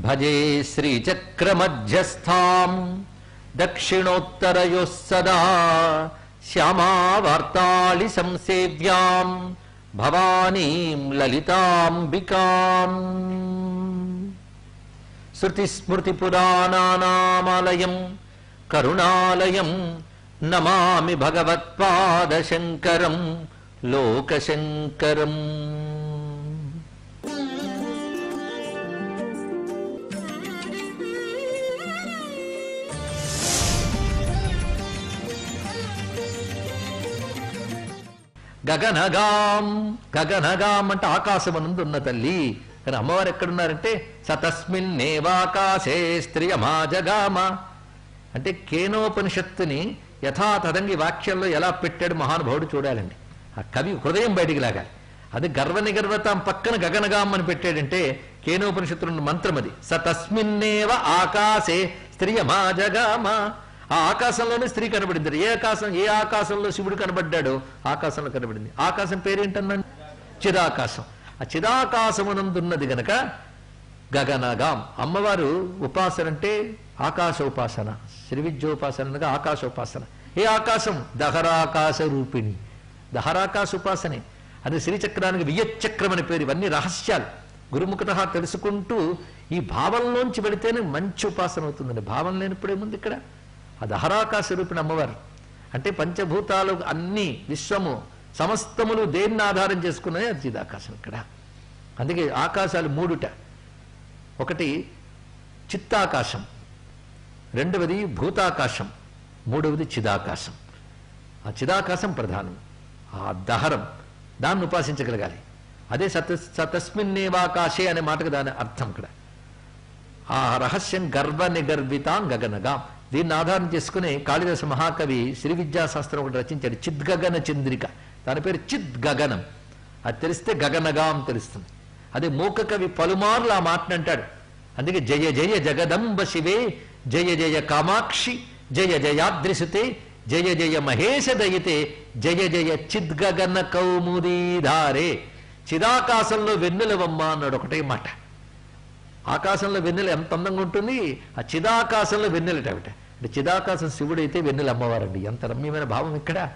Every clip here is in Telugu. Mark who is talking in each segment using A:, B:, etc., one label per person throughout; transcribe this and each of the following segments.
A: భజే శ్రీచక్రమధ్యస్థాం దక్షిణోత్తరయోః సదా శ్యామావార్తాళి సంసేవ్యాం భవానీం లలితాంబికాం. శృతిస్మృతిపురాణానామాలయం కరుణాలయం నమామి భగవత్పాదశంకరం లోకశంకరం. గగనగాం, గగనగాం అంటే ఆకాశమనందున్న తల్లి. కానీ అమ్మవారు ఎక్కడున్నారంటే సతస్మిన్నేవాకాశే స్త్రియమాజగామ అంటే కేనోపనిషత్తుని యథాతథంగి వాక్యంలో ఎలా పెట్టాడు మహానుభావుడు చూడాలండి. ఆ కవి హృదయం బయటికి లాగాలి. అది గర్వనిగర్వతాం పక్కన గగనగాం అని పెట్టాడంటే కేనోపనిషత్తున్న మంత్రం అది. సతస్మిన్నేవ ఆకాశే స్త్రియమాజగామ. ఆ ఆకాశంలోనే స్త్రీ కనబడింది. ఏ ఆకాశంలో శివుడు కనబడ్డాడో ఆకాశంలో కనబడింది. ఆకాశం పేరేంటన్నాడు? చిదాకాశం. ఆ చిదాకాశమునందున్నది గనక గగనగాం. అమ్మవారు ఉపాసన అంటే ఆకాశ ఉపాసన, శ్రీ విద్యోపాసన అనగా ఆకాశోపాసన. ఏ ఆకాశం? దహరాకాశ రూపిణి. దహరాకాశ ఉపాసనే. అది శ్రీచక్రానికి వియచ్చక్రం అని పేరు. ఇవన్నీ రహస్యాలు గురుముఖత తెలుసుకుంటూ ఈ భావంలోంచి పెడితేనే మంచి ఉపాసన అవుతుందండి. భావం లేనిప్పుడేముంది ఇక్కడ? ఆ దహరాకాశ రూపిణి అమ్మవారు అంటే పంచభూతాలు అన్ని విశ్వము సమస్తములు దేన్ని ఆధారం చేసుకున్నాయి? అది చిదాకాశం ఇక్కడ. అందుకే ఆకాశాలు మూడుట. ఒకటి చిత్తాకాశం, రెండవది భూతాకాశం, మూడవది చిదాకాశం. ఆ చిదాకాశం ప్రధానం. ఆ దహరం దాన్ని ఉపాసించగలగాలి. అదే సతస్మిన్నేవాకాశే అనే మాటకు దాని అర్థం ఇక్కడ. ఆ రహస్యం గర్వ నిగర్వితాం గగనగాం. దీన్ని ఆధారం చేసుకుని కాళిదాస మహాకవి శ్రీ విద్యాశాస్త్రం ఒకటి రచించాడు, చిద్గగన చంద్రిక. దాని పేరు చిద్గగనం. అది తెలిస్తే గగనగాం తెలుస్తుంది. అదే మూక కవి పలుమార్లు ఆ మాటను అంటాడు. అందుకే జయ జయ జగదంబ శివే, జయ జయ కామాక్షి, జయ జయాద్రిసుతే, జయ జయ మహేశ దయితే, జయ జయ చిద్గగన కౌముదీధారే. చిదాకాశంలో వెన్నెలవమ్మ అన్నాడు ఒకటే మాట. ఆకాశంలో వెన్నెల ఎంత అందంగా ఉంటుంది, ఆ చిదాకాశంలో వెన్నెలటవిట. అంటే చిదాకాశం శివుడైతే వెన్నెల అమ్మవారండి. ఎంత రమ్యమైన భావం ఇక్కడ.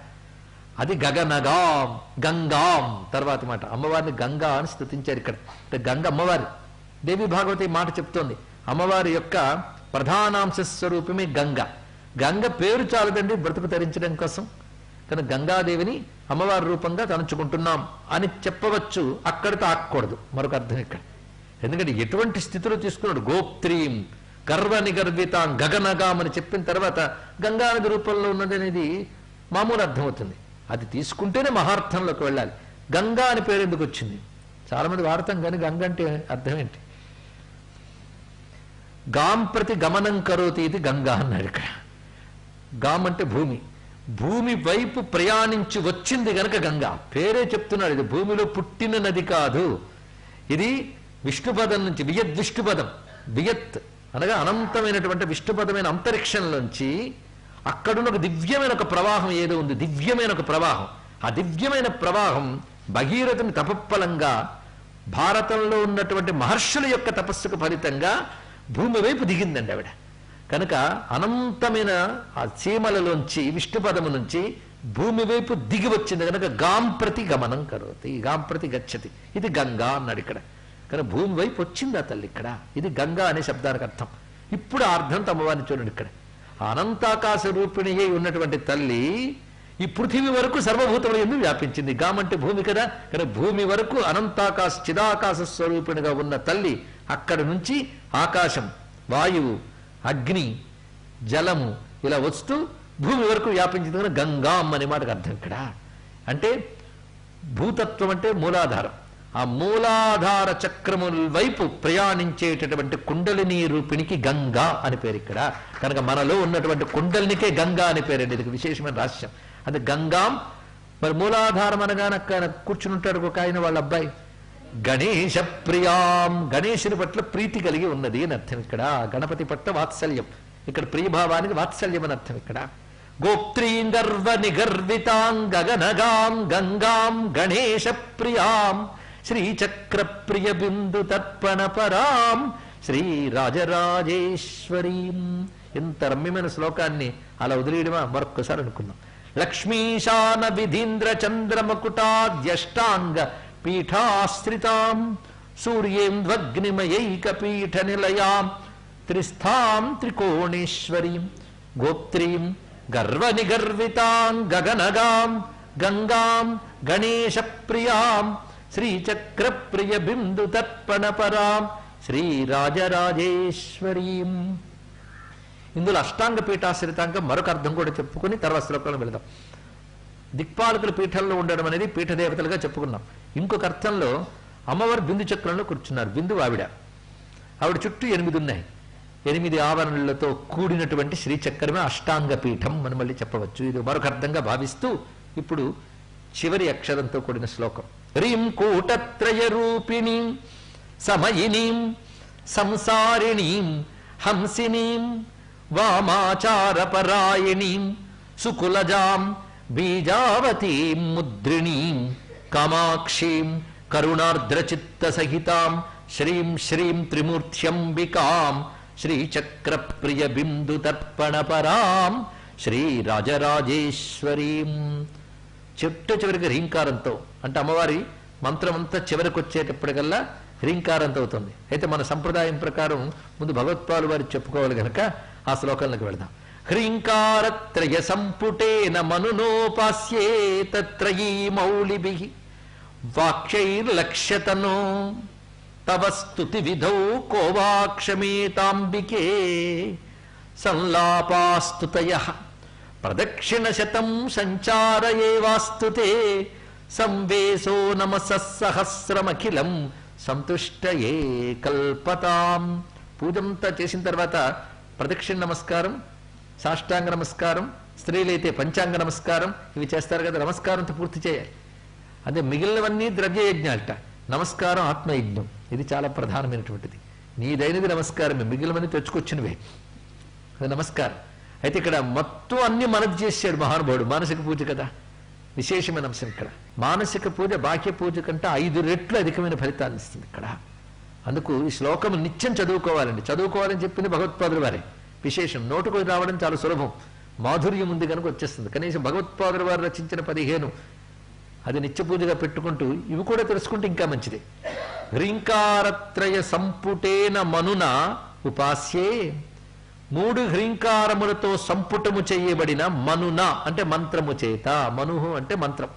A: అది గగనగాం, గంగాం. తర్వాత మాట అమ్మవారిని గంగా అని స్తుతించారు ఇక్కడ. అంటే గంగ అమ్మవారి. దేవి భాగవతి మాట చెప్తోంది అమ్మవారి యొక్క ప్రధానాంశ స్వరూపమే గంగ. గంగ పేరు చాలదండి బ్రతుకు తరించడం కోసం. కానీ గంగాదేవిని అమ్మవారి రూపంగా తలంచుకుంటున్నాం అని చెప్పవచ్చు. అక్కడితో ఆగకూడదు. మరొక అర్థం ఇక్కడ. ఎందుకంటే ఎటువంటి స్థితిలో తీసుకున్నాడు? గోప్త్రీం గర్వ నిగర్వితాం గగనగాం అని చెప్పిన తర్వాత గంగానది రూపంలో ఉన్నది అనేది మామూలు అర్థమవుతుంది. అది తీసుకుంటేనే మహార్థంలోకి వెళ్ళాలి. గంగా అని పేరు ఎందుకు వచ్చింది? చాలామంది వాడతాం కానీ గంగ అంటే అర్థం ఏంటి? గాం ప్రతి గమనం కరోతి ఇది గంగా అన్నాడు ఇక్కడ. గాం అంటే భూమి. భూమి వైపు ప్రయాణించి వచ్చింది గనక గంగా. పేరే చెప్తున్నాడు. ఇది భూమిలో పుట్టిన నది కాదు. ఇది విష్ణుపదం నుంచి, వియత్ విష్ణుపదం, వియత్ అనగా అనంతమైనటువంటి విష్ణుపదమైన అంతరిక్షంలోంచి అక్కడున్న ఒక దివ్యమైన ఒక ప్రవాహం ఏదో ఉంది. దివ్యమైన ఒక ప్రవాహం. ఆ దివ్యమైన ప్రవాహం భగీరథుని తపఫలంగా భారతంలో ఉన్నటువంటి మహర్షుల యొక్క తపస్సుకు ఫలితంగా భూమి వైపు దిగిందండి ఆవిడ. కనుక అనంతమైన ఆ సీమలలోంచి విష్ణుపదము నుంచి భూమి వైపు దిగి వచ్చింది కనుక గాం ప్రతి గమనం కరోతి, గాం ప్రతి గచ్చతి. ఇది గంగా అన్నాడు ఇక్కడ. కానీ భూమి వైపు వచ్చింది ఆ తల్లి ఇక్కడ. ఇది గంగా అనే శబ్దానికి అర్థం. ఇప్పుడు ఆ అర్థం అమ్మవారిని చూడండి ఇక్కడ. అనంతాకాశ రూపిణి అయి ఉన్నటువంటి తల్లి ఈ పృథివీ వరకు సర్వభూతములు ఎందుకు వ్యాపించింది? గామంటే భూమి కదా. కానీ భూమి వరకు అనంతాకాశ చిదాకాశ స్వరూపిణిగా ఉన్న తల్లి అక్కడి నుంచి ఆకాశం, వాయువు, అగ్ని, జలము ఇలా వస్తూ భూమి వరకు వ్యాపించింది కనుక గంగాం అనే మాటకు అర్థం ఇక్కడ. అంటే భూతత్వం అంటే మూలాధారం. ఆ మూలాధార చక్రముల వైపు ప్రయాణించేటటువంటి కుండలిని రూపిణికి గంగా అని పేరు ఇక్కడ. కనుక మనలో ఉన్నటువంటి కుండలినికే గంగా అని పేరండి. ఇది విశేషమైన రహస్యం. అది గంగాం. మరి మూలాధారం అనగానే అక్కడ కూర్చుని ఉంటాడు ఒక ఆయన, వాళ్ళ అబ్బాయి. గణేశ ప్రియాం, గణేశుని పట్ల ప్రీతి కలిగి ఉన్నది అని అర్థం ఇక్కడ. గణపతి పట్ల వాత్సల్యం. ఇక్కడ ప్రియభావానికి వాత్సల్యం అని అర్థం ఇక్కడ. గోప్త్రీం గర్వ నిగర్వితాం గగనగాం గంగాం గణేశ ప్రియాం శ్రీచక్ర ప్రియ బిందు తర్పణ పరాం శ్రీరాజరాజేశ్వరీం. ఎంత రమ్యమైన శ్లోకాన్ని అలా వదిలేయడమా మరొక్కసారి అనుకుందాం. లక్ష్మీశాన విధీంద్ర చంద్రమకుటాద్యష్టాంగ పీఠాశ్రితాం సూర్యేంద్వగ్నిమయైక పీఠ నిలయాం త్రిస్థాం త్రికోణేశ్వరీం గోప్త్రీం గర్వనిగర్వితాం గగనగాం గంగాం గణేశ ప్రియాం శ్రీచక్రప్రియ బిందు తర్పణపరాం శ్రీరాజరాజేశ్వరీం. ఇందులో అష్టాంగ పీఠాశ్రితాంగ మరొక అర్థం కూడా చెప్పుకుని తర్వాత శ్లోకంలో వెళదాం. దిక్పాలకుల పీఠంలో ఉండడం అనేది పీఠదేవతలుగా చెప్పుకున్నాం. ఇంకొక అర్థంలో అమ్మవారు బిందు చక్రంలో కూర్చున్నారు. బిందు ఆవిడ చుట్టూ 8 ఉన్నాయి. 8 ఆవరణలతో కూడినటువంటి శ్రీచక్రమే అష్టాంగ పీఠం అని మళ్ళీ చెప్పవచ్చు. ఇది మరొక అర్థంగా భావిస్తూ ఇప్పుడు చివరి అక్షరంతో కూడిన శ్లోకం. హ్రీం కూటత్రయ రూపిణీం సమయినీం సంసారిణీం హంసినీం వామాచారపరాయణీం సుకులజాం బీజావతీం ముద్రిణీం కామాక్షీం కరుణార్ద్రచిత్తసహితాం శ్రీం శ్రీం త్రిమూర్త్యంబికాం శ్రీచక్రప్రియ బిందు తర్పణపరాం శ్రీరాజరాజేశ్వరీం. చివరికి హ్రీంకారంతో అంటే అమ్మవారి మంత్రం అంతా చివరికి వచ్చేటప్పటికల్లా హ్రీంకారంతో అవుతుంది. అయితే మన సంప్రదాయం ప్రకారం ముందు భగవత్పాలు వారు చెప్పుకోవాలి కనుక ఆ శ్లోకంలోకి వెళదాం. హ్రీంకారత్రయ సంపుటేన మనునోపాస్యే తత్రయీ మౌళిభిః వాక్యైర్లక్ష్యతనో తవ స్తుతి విధౌ కోవాక్షమేతాంబికే సంలాపాస్తుతయః ప్రదక్షిణశతం సంచారయేవాస్తుతే సంవేశో నమసః సహస్రమఖిలం సంతుష్టయే కల్పతాం. పూజంతా చేసిన తర్వాత ప్రదక్షిణ నమస్కారం, సాష్టాంగ నమస్కారం, స్త్రీలైతే పంచాంగ నమస్కారం ఇవి చేస్తారు కదా. నమస్కారంతో పూర్తి చేయాలి. అదే మిగిలినవన్నీ ద్రవ్యయజ్ఞాలట. నమస్కారం ఆత్మయజ్ఞం. ఇది చాలా ప్రధానమైనటువంటిది. నీదైనది నమస్కారమే, మిగిలినవన్నీ తెచ్చుకొచ్చినవే. అది నమస్కారం. అయితే ఇక్కడ మొత్తం అన్ని మనది చేశాడు మహానుభావుడు. మానసిక పూజ కదా విశేషమైన అంశం. ఇక్కడ మానసిక పూజ బాహ్య పూజ కంటే 5 రెట్లు అధికమైన ఫలితాన్ని ఇస్తుంది ఇక్కడ. అందుకు ఈ శ్లోకం నిత్యం చదువుకోవాలండి. చదువుకోవాలని చెప్పింది భగవత్పాదుల వారే. విశేషం నోటుకు రావడం చాలా సులభం. మాధుర్యం ఉంది కనుక వచ్చేస్తుంది. కనీసం భగవత్పాదుల వారు రచించిన 15 అది నిత్య పూజగా పెట్టుకుంటూ ఇవి కూడా తెలుసుకుంటే ఇంకా మంచిది. హ్రీంకారత్రయ సంపుటేన మనున ఉపాస్యే 3 హ్రీంకారములతో సంపుటము చేయబడిన మనున అంటే మంత్రము చేత, మనుహు అంటే మంత్రం,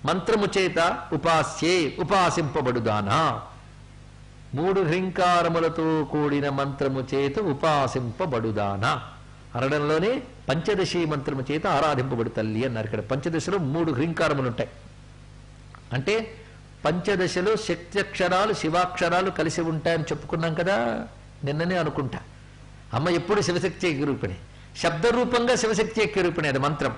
A: మంత్రము చేత ఉపాస్యే ఉపాసింపబడుదానా. 3 హ్రీంకారములతో కూడిన మంత్రము చేత ఉపాసింపబడుదానా అనడంలోనే పంచదశి మంత్రము చేత ఆరాధింపబడు తల్లి అన్నారు. ఇక్కడ పంచదశలో 3 హ్రీంకారములు ఉంటాయి. అంటే పంచదశలో శక్త్యక్షరాలు శివాక్షరాలు కలిసి ఉంటాయని చెప్పుకున్నాం కదా నిన్ననే అనుకుంటా. అమ్మ ఎప్పుడు శివశక్తి ఏకరూపిణి, శబ్దరూపంగా శివశక్తి ఏకరూపిణి అది మంత్రం,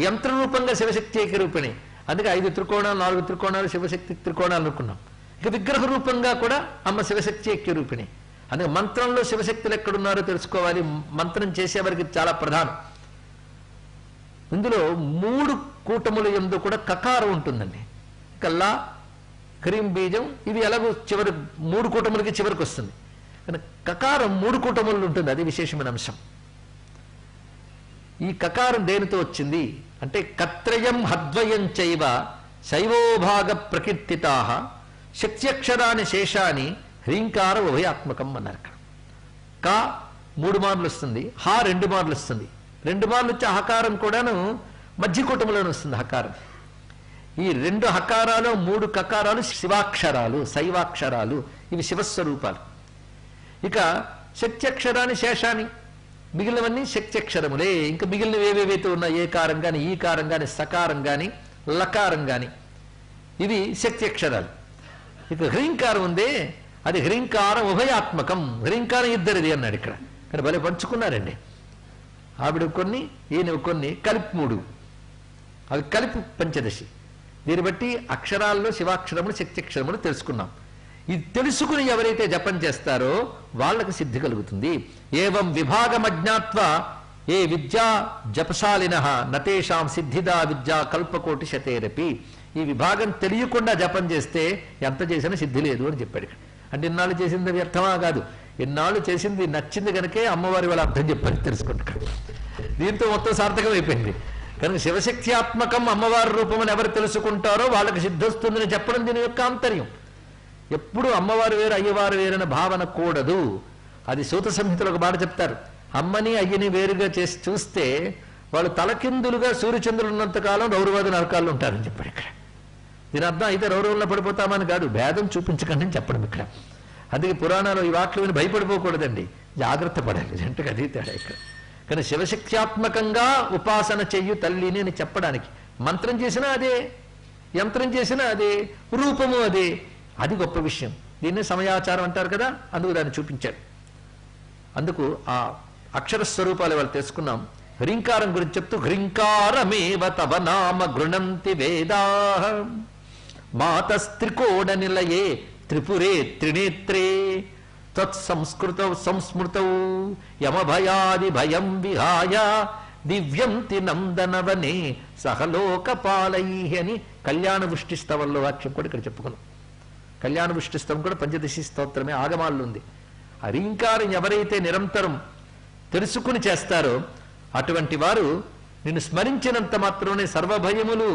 A: యంత్రరూపంగా శివశక్తి ఏకరూపిణి. అందుకే 5 త్రికోణాలు 4 త్రికోణాలు శివశక్తి త్రికోణాలు అనుకున్నాం. ఇక విగ్రహ రూపంగా కూడా అమ్మ శివశక్తి ఏకరూపిణి. అందుకే మంత్రంలో శివశక్తులు ఎక్కడున్నారో తెలుసుకోవాలి. మంత్రం చేసేవారికి చాలా ప్రధానం. ఇందులో 3 కూటముల యందు కూడా కకారం ఉంటుందండి. కల్లా క్రీం బీజం ఇవి ఎలాగో చివరి 3 కూటములకి చివరికి వస్తుంది. కానీ కకారం 3 కూటములు ఉంటుంది. అది విశేషమైన అంశం. ఈ కకారం దేనితో వచ్చింది అంటే కత్రయం హద్వయం చైవ శైవోభాగ ప్రకీర్తితాః శక్త్యక్షరాని శేషాని హ్రీంకార ఉభయాత్మకం అన్నారు. కా 3 మార్లు వస్తుంది, హా 2 మార్లు వస్తుంది. 2 మార్లు వచ్చే హకారం కూడాను మధ్య కూటములోనే వస్తుంది హకారం. ఈ 2 హకారాలు 3 కకారాలు శివాక్షరాలు శైవాక్షరాలు ఇవి శివస్వరూపాలు. ఇక శక్త్యక్షరాన్ని శేషాన్ని మిగిలినవన్నీ శక్త్యక్షరములే. ఇంకా మిగిలినవి ఏవేవైతే ఉన్నా ఏకారం కానీ ఈకారం కానీ సకారం కానీ లకారం కానీ ఇవి శక్త్యక్షరాలు. ఇక హ్రీంకారం ఉందే అది హ్రీంకారం ఉభయాత్మకం. హ్రీంకారం ఇద్దరిది అన్నాడు ఇక్కడ. కానీ భలే పంచుకున్నారండి. ఆవిడ కొన్ని ఈయన కొన్ని కలిపి 3 అవి కలిపి పంచదశి. దీన్ని బట్టి అక్షరాల్లో శివాక్షరములు శక్త్యక్షరములు తెలుసుకున్నాం. ఇది తెలుసుకుని ఎవరైతే జపం చేస్తారో వాళ్ళకి సిద్ధి కలుగుతుంది. ఏవం విభాగమజ్ఞాత్వ ఏ విద్యా జపశాలినః నతేషాం సిద్ధిదా విద్యా కల్పకోటి శతేరపి. ఈ విభాగం తెలియకుండా జపం చేస్తే ఎంత చేసినా సిద్ధి లేదు అని చెప్పాడు. అంటే ఇన్నాళ్ళు చేసింది వ్యర్థమా కాదు. ఇన్నాళ్ళు చేసింది నచ్చింది కనుకే అమ్మవారి వాళ్ళ అర్థం చెప్పారు తెలుసుకుంటారు. దీంతో మొత్తం సార్థకం అయిపోయింది. కనుక శివశక్త్యాత్మకం అమ్మవారి రూపం అని ఎవరు తెలుసుకుంటారో వాళ్ళకి సిద్ధిస్తుందని చెప్పడం దీని యొక్క ఆంతర్యం. ఎప్పుడు అమ్మవారు వేరు అయ్యవారు వేరన్న భావన కూడదు. అది సూత సంహితలో ఒక మాట చెప్తారు, అమ్మని అయ్యని వేరుగా చేసి చూస్తే వాళ్ళు తలకిందులుగా సూర్యచంద్రులు ఉన్నంతకాలం రౌరవాది నరకాల్లో ఉంటారని చెప్పారు ఇక్కడ. దీని అర్థం అయితే రౌరవంలో పడిపోతామని కాదు, భేదం చూపించకండి అని చెప్పడం ఇక్కడ. అందుకే పురాణాలు ఈ వాక్యం విని భయపడిపోకూడదండి, జాగ్రత్త పడాలి. జంటకు అది తేడా ఇక్కడ. కానీ శివశక్త్యాత్మకంగా ఉపాసన చెయ్యు తల్లిని అని చెప్పడానికి మంత్రం చేసినా అదే, యంత్రం చేసినా అదే, రూపము అదే. అది గొప్ప విషయం. దీన్ని సమయాచారం అంటారు కదా, అందుకు దాన్ని చూపించాడు. అందుకు ఆ అక్షర స్వరూపాలు వాళ్ళు తెలుసుకున్నాం. హ్రీంకారం గురించి చెప్తూ హ్రీంకారమేవ తవ నామ గృణంతి వేదా మాతస్త్రికోణ నిలయే త్రిపురే త్రినేత్రే తత్సంస్కృతౌ సంస్మృతౌ యమభయాది భయం విహాయ దివ్యంతి నందనవనే సహలోకపాలై అని కళ్యాణ వృష్టిస్తవంలో వాక్యం కూడా ఇక్కడ చెప్పుకున్నాం. కళ్యాణ వృష్టిస్తవం కూడా పంచదశి స్తోత్రమే ఆగమాల్లో ఉంది. హ్రీంకారం ఎవరైతే నిరంతరం తెలుసుకుని చేస్తారో అటువంటి వారు నిన్ను స్మరించినంత మాత్రమే సర్వభయములు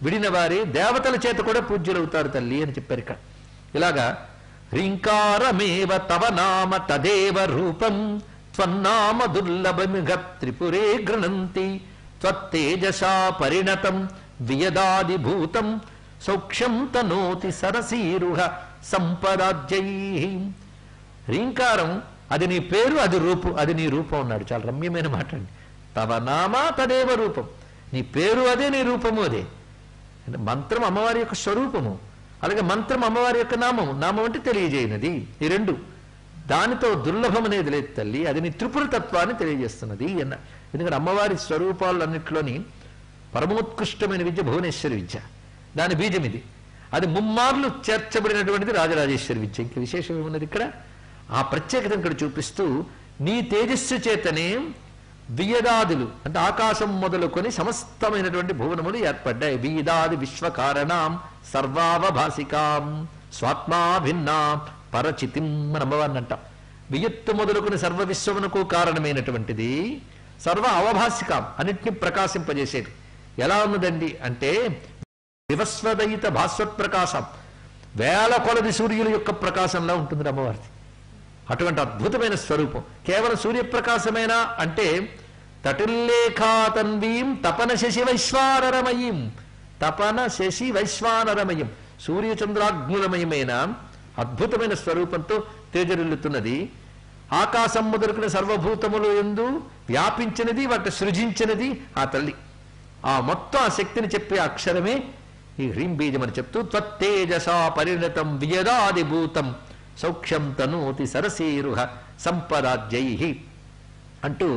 A: విడిన వారి దేవతల చేత కూడా పూజ్యులవుతారు తల్లి అని చెప్పారు ఇక్కడ. ఇలాగా హ్రీంకారమేవ తవ నామ తదేవ రూపం త్వన్నామ దుర్లభమిఘ త్రిపురే గృణంతి త్వత్తేజసా పరిణతం వియదాదిభూతం సౌక్ష్యం తనోతి సరసీరుహ సంపరాజ్యై. హ్రీంకారం అది నీ పేరు, అది రూపు, అది నీ రూపం అన్నాడు. చాలా రమ్యమైన మాట అండి. తవ నామ తదేవ రూపం, నీ పేరు అదే, నీ రూపము అదే. అంటే మంత్రం అమ్మవారి యొక్క స్వరూపము, అలాగే మంత్రం అమ్మవారి యొక్క నామము. నామం అంటే తెలియజేయనది. ఈ రెండు దానితో దుర్లభం అనేది లేదు తల్లి, అది నీ త్రిపుర తత్వాన్ని తెలియజేస్తున్నది అన్న. ఎందుకంటే అమ్మవారి స్వరూపాలన్నింటిలోని పరమోత్కృష్టమైన విద్య భువనేశ్వరి విద్య, దాని బీజం ఇది. అది ముమ్మార్లు చేర్చబడినటువంటిది రాజరాజేశ్వరి విద్య. ఇంక విశేషం ఏమున్నది ఇక్కడ? ఆ ప్రత్యేకతను ఇక్కడ చూపిస్తూ నీ తేజస్సు చేతనే వియదాదులు అంటే ఆకాశం మొదలుకొని సమస్తమైనటువంటి భువనములు ఏర్పడ్డాయి. వియదాది విశ్వకారణాం సర్వావభాసికాం స్వాత్మా భిన్నా పరచితిం అని అమ్మవారిని అంటాం. వియత్తు మొదలుకొని సర్వ విశ్వమునకు కారణమైనటువంటిది, సర్వ అవభాసికాం అన్నిటినీ ప్రకాశింపజేసేది. ఎలా ఉన్నదండి అంటే వివస్వదయిత భాస్వత్ ప్రకాశం, వేల కొలది సూర్యుల యొక్క ప్రకాశంలా ఉంటుంది అమ్మవారిది. అటువంటి అద్భుతమైన స్వరూపం. కేవలం సూర్యప్రకాశమేనా అంటే తటుల్లేఖాతన్వీం తపన శశి వైశ్వానరమయీం, తపన శశి వైశ్వానరమయం, సూర్యచంద్రాగ్నులమయమైన అద్భుతమైన స్వరూపంతో తేజరిల్లుతున్నది. ఆకాశం మొదలుకున్న సర్వభూతములు యందు వ్యాపించినది, వాటి సృజించినది ఆ తల్లి. ఆ మొత్తం ఆ శక్తిని చెప్పే అక్షరమే ఈ హ్రీం బీజం అని చెప్తూ త్వత్తేజసా పరిణతం వియదాదిభూతం సౌఖ్యం తనోతి సరసీరుహ సంపరాజ్యై అంటూ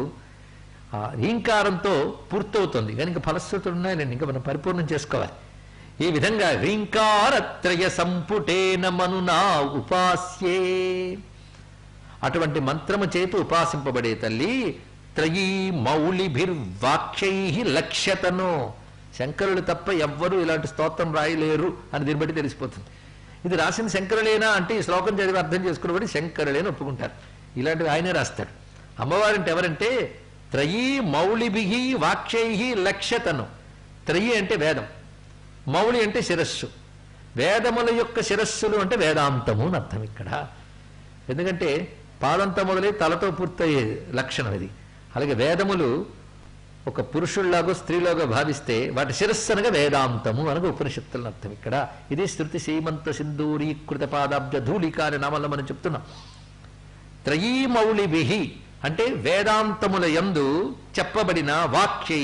A: ఆ హ్రీంకారంతో పూర్తవుతుంది. కానీ ఇంకా ఫలశ్రుతులు ఉన్నాయని ఇంకా మనం పరిపూర్ణం చేసుకోవాలి. ఈ విధంగా హ్రీంకారత్రయ సంపుటేన మనునా ఉపాస్యే, అటువంటి మంత్రము చేత ఉపాసింపబడే తల్లి త్రయీ మౌళిభిర్వాక్యై లక్ష్యతనో, శంకరులు తప్ప ఎవ్వరూ ఇలాంటి స్తోత్రం రాయలేరు అని దీన్ని బట్టి తెలిసిపోతుంది. ఇది రాసిన శంకరులేనా అంటే ఈ శ్లోకం చదివి అర్థం చేసుకున్నబట్టి శంకరులేని ఒప్పుకుంటారు. ఇలాంటివి ఆయనే రాస్తాడు. అమ్మవారింటి ఎవరంటే త్రయీ మౌళిభి వాక్యై లక్ష్యతను. త్రయీ అంటే వేదం, మౌళి అంటే శిరస్సు, వేదముల యొక్క శిరస్సులు అంటే వేదాంతము అని అర్థం ఇక్కడ. ఎందుకంటే పాదంతో మొదలై తలతో పూర్తయ్యే లక్షణం ఇది. అలాగే వేదములు ఒక పురుషుల్లాగో స్త్రీలాగో భావిస్తే వాటి శిరస్సు అనగా వేదాంతము అనగా ఉపనిషత్తులను అర్థం ఇక్కడ. ఇది శృతి సీమంత సింధూరీకృత పాదాబ్జ ధూళిక అనే నామంలో మనం చెప్తున్నాం. త్రయీ మౌళిభిః అంటే వేదాంతముల యందు చెప్పబడిన వాక్యై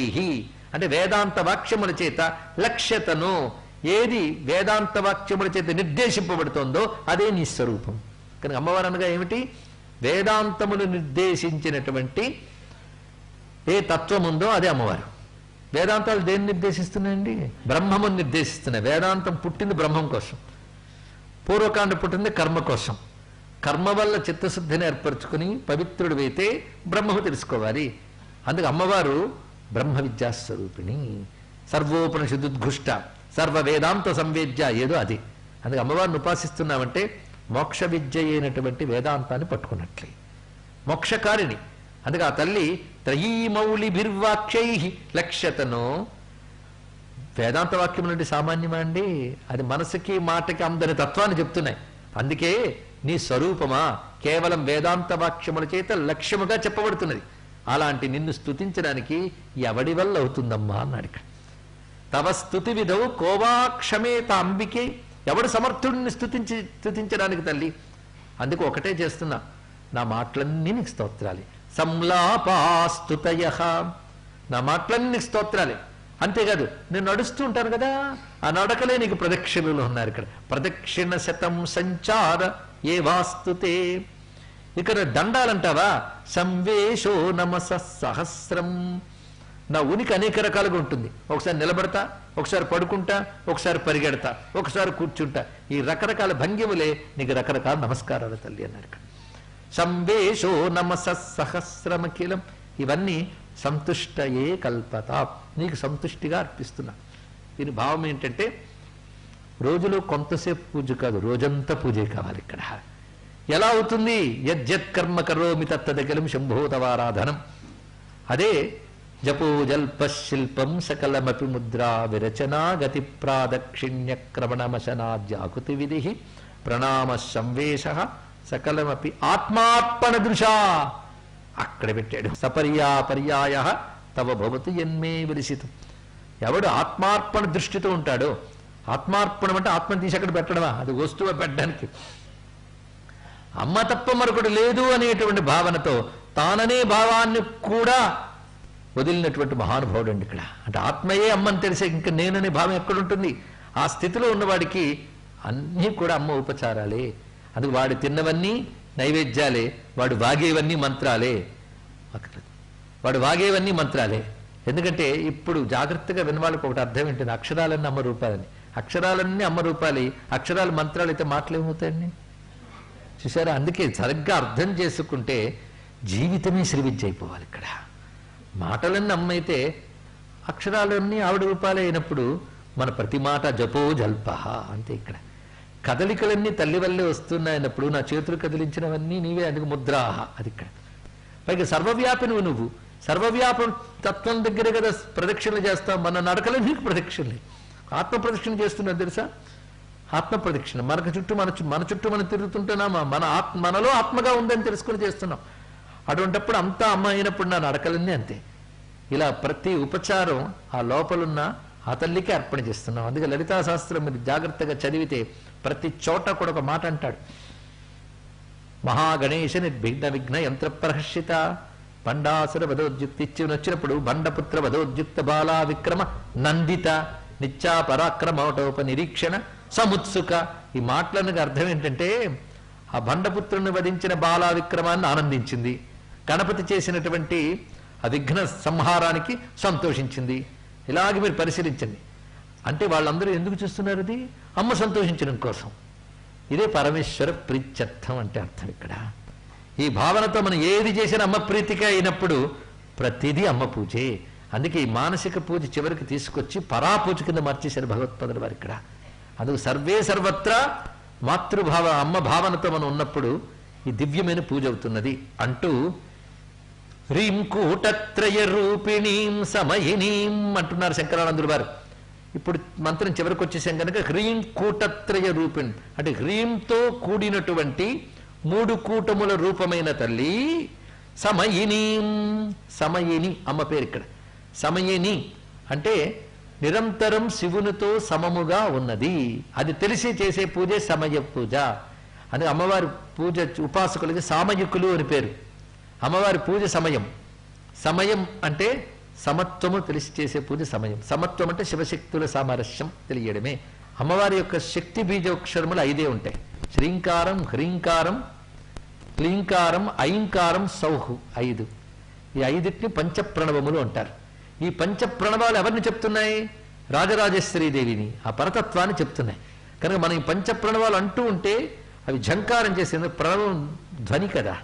A: అంటే వేదాంత వాక్యముల చేత లక్ష్యతను, ఏది వేదాంత వాక్యముల చేత నిర్దేశింపబడుతోందో అదే నీ స్వరూపం. కనుక అమ్మవారు అనగా ఏమిటి? వేదాంతములు నిర్దేశించినటువంటి ఏ తత్వం ఉందో అదే అమ్మవారు. వేదాంతాలు దేన్ని నిర్దేశిస్తున్నాయండి? బ్రహ్మమును నిర్దేశిస్తున్నాయి. వేదాంతం పుట్టింది బ్రహ్మం కోసం, పూర్వకాండ పుట్టింది కర్మ కోసం. కర్మ వల్ల చిత్తశుద్ధిని ఏర్పరచుకుని పవిత్రుడివైతే బ్రహ్మము తెలుసుకోవాలి. అందుకు అమ్మవారు బ్రహ్మ విద్యాస్వరూపిణి, సర్వోపనిషదుద్ఘుష్ట, సర్వ వేదాంత సంవేద్య, ఏదో అది. అందుకు అమ్మవారిని ఉపాసిస్తున్నామంటే మోక్ష విద్య అయినటువంటి వేదాంతాన్ని పట్టుకున్నట్లే, మోక్షకారిణి. అందుకే ఆ తల్లి త్రయీమౌళిభిర్వాక్యై లక్ష్యతను. వేదాంత వాక్యం నుండి సామాన్యమా అండి? అది మనసుకి మాటకి అందరి తత్వాన్ని చెప్తున్నాయి. అందుకే నీ స్వరూపమా కేవలం వేదాంత వాక్యముల చేత లక్ష్యముగా చెప్పబడుతున్నది. అలాంటి నిన్ను స్తుతించడానికి ఎవడి వల్ల అవుతుందమ్మా అన్నాడు ఇక్కడ. తవ స్తుతి విధౌ కోవాక్షమేత అంబికే. ఎవడు సమర్థుడిని స్తుతించడానికి తల్లి? అందుకు ఒకటే చేస్తున్నా, నా మాటలన్నీ నీకు స్తోత్రాలే. సంలాపాస్తుతయః, నా మాటలన్నీ నీకు స్తోత్రాలే. అంతేకాదు, నేను నడుస్తూ ఉంటాను కదా, ఆ నడకలే నీకు ప్రదక్షిణలు ఉన్నారు ఇక్కడ. ప్రదక్షిణ శతం సంచార ఏ వాస్తుతే. ఇక్కడ దండాలంటావా? సంవేశో నమస సహస్రం. నా ఉనికి అనేక రకాలుగా ఉంటుంది. ఒకసారి నిలబడతా, ఒకసారి పడుకుంటా, ఒకసారి పరిగెడతా, ఒకసారి కూర్చుంటా. ఈ రకరకాల భంగిములే నీకు రకరకాల నమస్కారాలు తల్లి అన్నారు ఇక్కడ. సంవేశో నమస సహస్రమఖిలం. ఇవన్నీ సంతుష్టయే కల్పత, నీకు సంతుష్టిగా అర్పిస్తున్నా. దీని భావం ఏంటంటే రోజులో కొంతసేపు పూజ కాదు, రోజంతా పూజే కావాలి ఇక్కడ. ఎలా అవుతుంది? యజ్జత్ కర్మ కరోమి తత్తదఖిలం శంభోతవారాధనం. అదే జపో జల్ప శిల్పం సకలమపి ముద్రా విరచనా గతి ప్రాదక్షిణ్యక్రమణమశనాద్యాకృతి విధి ప్రణామ సంవేశ సకలమపి ఆత్మార్పణ దృశా. అక్కడ పెట్టాడు. సపర్యాపర్యాయ తవ భవతు ఎన్మే విలిసితం. ఎవడు ఆత్మార్పణ దృష్టితో ఉంటాడో, ఆత్మార్పణం అంటే ఆత్మను తీసి అక్కడ పెట్టడమా? అది వస్తువు పెట్టడానికి. అమ్మ తప్ప మరొకటి లేదు అనేటువంటి భావనతో తాననే భావాన్ని కూడా వదిలినటువంటి మహానుభావుడు అండి ఇక్కడ. అంటే ఆత్మయే అమ్మని తెలిసే ఇంకా నేననే భావం ఎక్కడుంటుంది? ఆ స్థితిలో ఉన్నవాడికి అన్నీ కూడా అమ్మ ఉపచారాలే. అందుకు వాడు తిన్నవన్నీ నైవేద్యాలే, వాడు వాగేవన్నీ మంత్రాలే. వాడు వాగేవన్నీ మంత్రాలే. ఎందుకంటే ఇప్పుడు జాగ్రత్తగా వినవాళ్ళకి ఒకటి అర్థం ఏంటంటే అక్షరాలన్నీ అమ్మ రూపాలని. అక్షరాలన్నీ అమ్మ రూపాలి, అక్షరాలు మంత్రాలు అయితే మాటలు ఏమవుతాయండి? చూసారా? అందుకే సరిగ్గా అర్థం చేసుకుంటే జీవితమే శ్రీ విద్య అయిపోవాలి ఇక్కడ. మాటలన్నీ అమ్మ అయితే అక్షరాలన్నీ ఆవిడ రూపాలే అయినప్పుడు మన ప్రతి మాట జపో జల్ప అంతే. ఇక్కడ కదలికలన్నీ తల్లి వల్లే వస్తున్నాయినప్పుడు నా చేతులు కదిలించినవన్నీ నీవే, అందుకు ముద్రాహ. అది ఇక్కడ. పైగా సర్వవ్యాపి నువ్వు సర్వవ్యాపం తత్వం దగ్గరే కదా ప్రదక్షిణలు చేస్తాం. మన నడకలే నీకు ప్రదక్షిణలే. ఆత్మ ప్రదక్షిణ చేస్తున్నా తెలుసా? ఆత్మ ప్రదక్షిణ. మన చుట్టూ మనం తిరుగుతుంటున్నామా? మనలో ఆత్మగా ఉందని తెలుసుకుని చేస్తున్నాం. అటువంటిప్పుడు అంతా అమ్మ అయినప్పుడు నా నడకలన్నీ అంతే. ఇలా ప్రతి ఉపచారం ఆ లోపలున్న ఆ తల్లికి అర్పణ చేస్తున్నాం. అందుకే లలితా శాస్త్రం మీరు జాగ్రత్తగా చదివితే ప్రతి చోట కూడా ఒక మాట అంటాడు. మహాగణేశ నిర్విఘ్న విఘ్న యంత్ర ప్రహర్షిత బండాసుర వధోద్యుక్త వచ్చినప్పుడు బండపుత్ర వధోద్యుక్త బాలా విక్రమ నందిత నిత్యా పరాక్రమోటోప నిరీక్షణ సముత్సుక. ఈ మాటలకు అర్థం ఏంటంటే ఆ బండపుత్రుని వధించిన బాలా విక్రమాన్ని ఆనందించింది, గణపతి చేసినటువంటి ఆ విఘ్న సంహారానికి సంతోషించింది. ఇలాగే మీరు పరిశీలించండి. అంటే వాళ్ళందరూ ఎందుకు చూస్తున్నారు? ఇది అమ్మ సంతోషించడం కోసం. ఇదే పరమేశ్వర ప్రీత్యర్థం అంటే అర్థం ఇక్కడ. ఈ భావనతో మనం ఏది చేసినా అమ్మ ప్రీతిగా అయినప్పుడు ప్రతిదీ అమ్మ పూజే. అందుకే ఈ మానసిక పూజ చివరికి తీసుకొచ్చి పరాపూజ కింద మార్చేశారు భగవత్పాదుల వారు ఇక్కడ. అందుకు సర్వే సర్వత్రా మాతృభావ అమ్మ భావనతో మనం ఉన్నప్పుడు ఈ దివ్యమైన పూజ అవుతున్నది అంటూ హ్రీం కూటత్రయ రూపిణీం సమయినీం అంటున్నారు శంకరానందులు వారు. ఇప్పుడు మంత్రం చివరికి వచ్చేసాం కనుక హ్రీం కూటత్రయ రూపిణి అంటే హ్రీంతో కూడినటువంటి 3 కూటముల రూపమైన తల్లి సమయినీం. సమయిని అమ్మ పేరు ఇక్కడ. సమయిని అంటే నిరంతరం శివునితో సమముగా ఉన్నది. అది తెలిసి చేసే పూజే సమయ పూజ. అందుకే అమ్మవారి పూజ ఉపాసకులకి సామయికులు అని పేరు. అమ్మవారి పూజ సమయం. సమయం అంటే సమత్వము తెలిసి చేసే పూజ సమయం. సమత్వం అంటే శివశక్తుల సామరస్యం తెలియడమే. అమ్మవారి యొక్క శక్తి బీజోక్షరములు 5 ఉంటాయి. శ్రీంకారం, హ్రీంకారం, క్లీంకారం, ఐంకారం, సౌహు 5. ఈ 5టిని పంచప్రణవములు అంటారు. ఈ పంచప్రణవాలు ఎవరిని చెప్తున్నాయి? రాజరాజేశ్వరీదేవిని, ఆ పరతత్వాన్ని చెప్తున్నాయి. కనుక మనం ఈ పంచప్రణవాలు అంటూ ఉంటే అవి ఝంకారం చేసేందుకు. ప్రణవం ధ్వని కదా,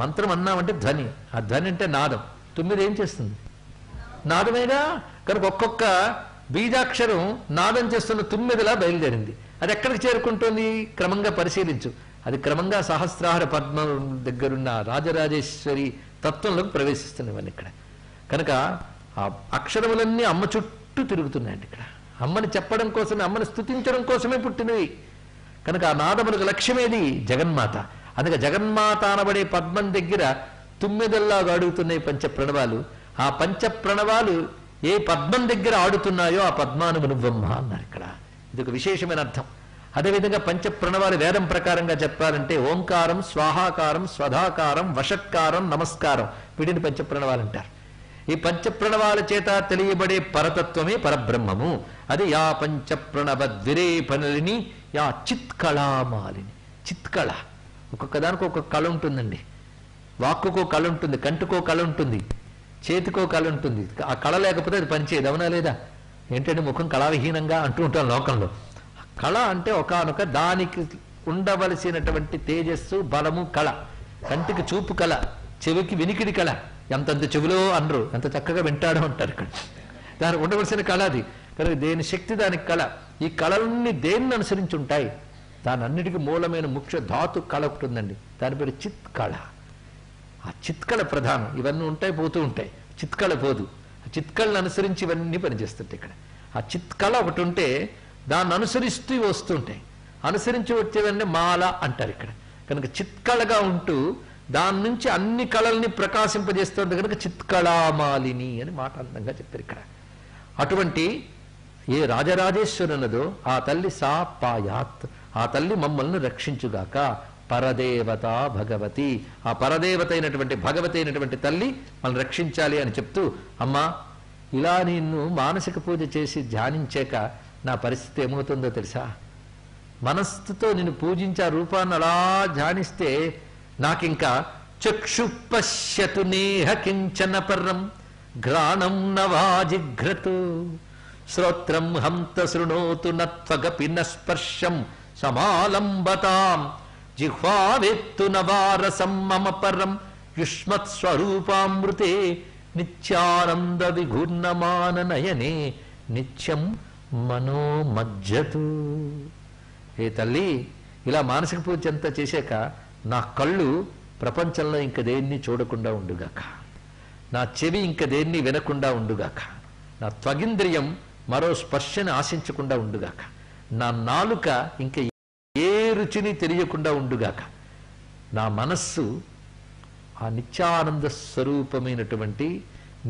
A: మంత్రం అన్నామంటే ధ్వని. ఆ ధ్వని అంటే నాదం. 9 ఏం చేస్తుంది? నాదమేగా. కనుక ఒక్కొక్క బీజాక్షరం నాదం చేస్తున్న 9లా బయలుదేరింది. అది ఎక్కడికి చేరుకుంటుంది క్రమంగా పరిశీలించు. అది క్రమంగా సహస్రార పద్మం దగ్గరున్న రాజరాజేశ్వరి తత్వంలోకి ప్రవేశిస్తున్నవన్నీ ఇక్కడ. కనుక ఆ అక్షరములన్నీ అమ్మ చుట్టూ తిరుగుతున్నాయండి ఇక్కడ. అమ్మని చెప్పడం కోసమే, అమ్మని స్తుతించడం కోసమే పుట్టినవి. కనుక ఆ నాదములకు లక్ష్యమేది జగన్మాత. అందుకే జగన్మాత అనబడే పద్మం దగ్గర తుమ్మెదల్లాగా అడుగుతున్నాయి పంచప్రణవాలు. ఆ పంచప్రణవాలు ఏ పద్మం దగ్గర ఆడుతున్నాయో ఆ పద్మానువు నువ్వమ్మ అన్నారు ఇక్కడ. ఇది ఒక విశేషమైన అర్థం. అదేవిధంగా పంచప్రణవాలు వేదం ప్రకారంగా చెప్పాలంటే ఓంకారం, స్వాహాకారం, స్వధాకారం, వషత్కారం, నమస్కారం, వీటిని పంచప్రణవాలు అంటారు. ఈ పంచప్రణవాల చేత తెలియబడే పరతత్వమే పరబ్రహ్మము. అది యా పంచప్రణవ ద్విరేపనలిని యా చిత్కళామాలిని. చిత్కళ, ఒక్కొక్క దానికి ఒక్కొక్క కళ ఉంటుందండి. వాక్కుకో కళ ఉంటుంది, కంటికో కళ ఉంటుంది, చేతికో కళ ఉంటుంది. ఆ కళ లేకపోతే అది పనిచేయదు, అవునా లేదా? ఏంటంటే ముఖం కళావిహీనంగా అంటూ ఉంటాం లోకంలో. కళ అంటే ఒకానొక దానికి ఉండవలసినటువంటి తేజస్సు, బలము కళ. కంటికి చూపు కళ, చెవికి వినికిడి కళ. ఎంతంత చెవిలో అనరు, ఎంత చక్కగా వింటాడో అంటారు ఇక్కడ. దానికి ఉండవలసిన కళ అది. కనుక దేని శక్తి దానికి కళ. ఈ కళలన్నీ దేన్ని అనుసరించి ఉంటాయి? దాని అన్నిటికీ మూలమైన ముఖ్య ధాతు కళ ఒకటి ఉందండి, దాని పేరు చిత్కళ. ఆ చిత్కళ ప్రధానం. ఇవన్నీ ఉంటాయి, పోతూ ఉంటాయి, చిత్కళ పోదు. ఆ చిత్కళను అనుసరించి ఇవన్నీ పనిచేస్తుంటాయి ఇక్కడ. ఆ చిత్కళ ఒకటి ఉంటే దాన్ని అనుసరిస్తూ వస్తుంటాయి. అనుసరించి వచ్చేవన్నీ మాల అంటారు ఇక్కడ. కనుక చిత్కళగా ఉంటూ దాని నుంచి అన్ని కళల్ని ప్రకాశింపజేస్తుంది కనుక చిత్కళామాలిని అని మాట అందంగా చెప్పారు ఇక్కడ. అటువంటి ఏ రాజరాజేశ్వరునదో ఆ తల్లి సా పాయాత్, ఆ తల్లి మమ్మల్ని రక్షించుగాక. పరదేవత భగవతి, ఆ పరదేవత అయినటువంటి భగవతి అయినటువంటి తల్లి మనల్ని రక్షించాలి అని చెప్తూ, అమ్మా ఇలా నిన్ను మానసిక పూజ చేసి ధ్యానించాక నా పరిస్థితి ఏమవుతుందో తెలుసా? మనస్సుతో నిన్ను పూజించే ఆ రూపాన్ని అలా ధ్యానిస్తే నాకింకా చక్షు పశ్యతు నేహ కించన పరం ఘ్రాణం నవాజిఘ్రతు శ్రోత్రం హంత శృణోతు నత్వగపి న స్పర్శం సమాలంబతాం జిహ్వావేత్తు నవారసం మమ పరం యుష్మత్ స్వరూపామృతే నిత్యానంద విఘూర్ణమాన నయనే నిత్యం మనోమజ్జతు. ఏ తల్లి, ఇలా మానసిక పూజ అంతా చేశాక నా కళ్ళు ప్రపంచంలో ఇంక దేన్ని చూడకుండా ఉండుగాక, నా చెవి ఇంక దేన్ని వినకుండా ఉండుగాక, నా త్వగింద్రియం మరో స్పర్శని ఆశించకుండా ఉండుగాక, నా నాలుక ఇంక ఏ రుచిని తెలియకుండా ఉండుగాక, నా మనస్సు ఆ నిత్యానంద స్వరూపమైనటువంటి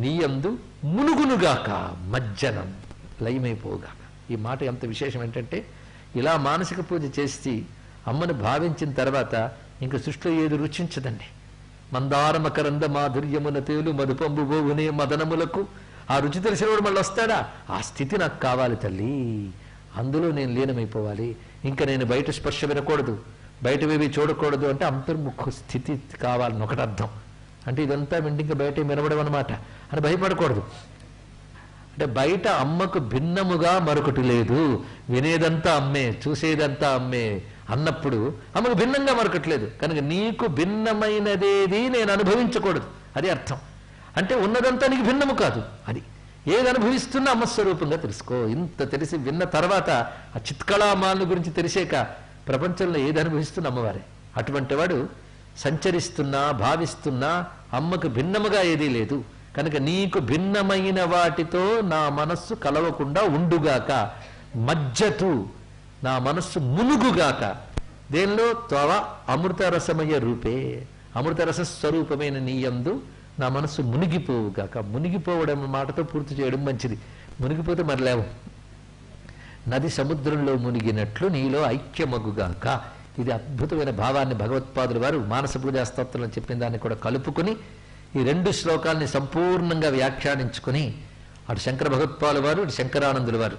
A: నీయందు మునుగునుగాక, మజ్జనం లయమైపోగాక. ఈ మాట ఎంత విశేషం ఏంటంటే, ఇలా మానసిక పూజ చేసి అమ్మను భావించిన తర్వాత ఇంక సృష్టిలో ఏది రుచించదండి. మందార మకరంద మాధుర్యమున తేలు మధుపంబు బోవునే మదనములకు ఆ రుచి తెలిసినవాడు మళ్ళీ వస్తాడా? ఆ స్థితి నాకు కావాలి తల్లి, అందులో నేను లీనమైపోవాలి. ఇంకా నేను బయట స్పర్శ వినకూడదు, బయటవేవి చూడకూడదు అంటే అంతర్ముఖ స్థితి కావాలని ఒకటి అర్థం. అంటే ఇదంతా వింటే ఇంకా బయట వినబడం అనమాట అని భయపడకూడదు. అంటే బయట అమ్మకు భిన్నముగా మరొకటి లేదు, వినేదంతా అమ్మే, చూసేదంతా అమ్మే అన్నప్పుడు అమ్మకు భిన్నంగా మరొకట్లేదు. కనుక నీకు భిన్నమైనదేది నేను అనుభవించకూడదు, అది అర్థం. అంటే ఉన్నదంతా నీకు భిన్నము కాదు, అది ఏది అనుభవిస్తున్నా అమ్మస్వరూపంగా తెలుసుకో. ఇంత తెలిసి విన్న తర్వాత ఆ చిత్కళామాలను గురించి తెలిసాక ప్రపంచంలో ఏది అనుభవిస్తున్న అమ్మవారే. అటువంటి వాడు సంచరిస్తున్నా భావిస్తున్నా అమ్మకు భిన్నముగా ఏదీ లేదు. కనుక నీకు భిన్నమైన వాటితో నా మనస్సు కలవకుండా ఉండుగాక. మజ్జతు, నా మనస్సు మునుగుగాక. దేనిలో? త్వవ అమృతరసమయ రూపే, అమృతరస స్వరూపమైన నీయందు నా మనస్సు మునిగిపోవుగాక. మునిగిపోవడం మాటతో పూర్తి చేయడం మంచిది, మునిగిపోతే మరి లేవు. నది సముద్రంలో మునిగినట్లు నీలో ఐక్యమగుగాక. ఇది అద్భుతమైన భావాన్ని భగవత్పాదుల వారు మానస పూజా స్తోత్రంలో చెప్పిన దాన్ని కూడా కలుపుకుని ఈ రెండు శ్లోకాల్ని సంపూర్ణంగా వ్యాఖ్యానించుకుని అటు శంకర భగవత్పాదుల వారు ఇటు శంకరానందుల వారు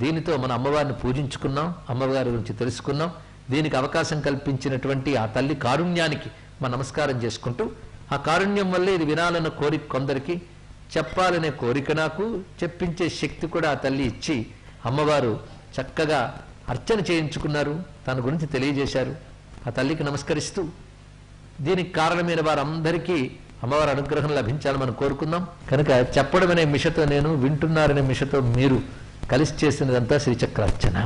A: దీనితో మన అమ్మవారిని పూజించుకున్నాం, అమ్మవారి గురించి తెలుసుకున్నాం. దీనికి అవకాశం కల్పించినటువంటి ఆ తల్లి కారుణ్యానికి మన నమస్కారం చేసుకుంటూ, ఆ కారుణ్యం వల్లే ఇది వినాలన్న కోరిక కొందరికి, చెప్పాలనే కోరిక నాకు, చెప్పించే శక్తి కూడా ఆ తల్లి ఇచ్చి అమ్మవారు చక్కగా అర్చన చేయించుకున్నారు, తన గురించి తెలియజేశారు. ఆ తల్లికి నమస్కరిస్తూ దీనికి కారణమైన వారందరికీ అమ్మవారి అనుగ్రహం లభించాలని మనం కోరుకుందాం. కనుక చెప్పడం అనే మిషతో నేను, వింటున్నారనే మిషతో మీరు కలిసి చేసినదంతా శ్రీచక్రార్చన.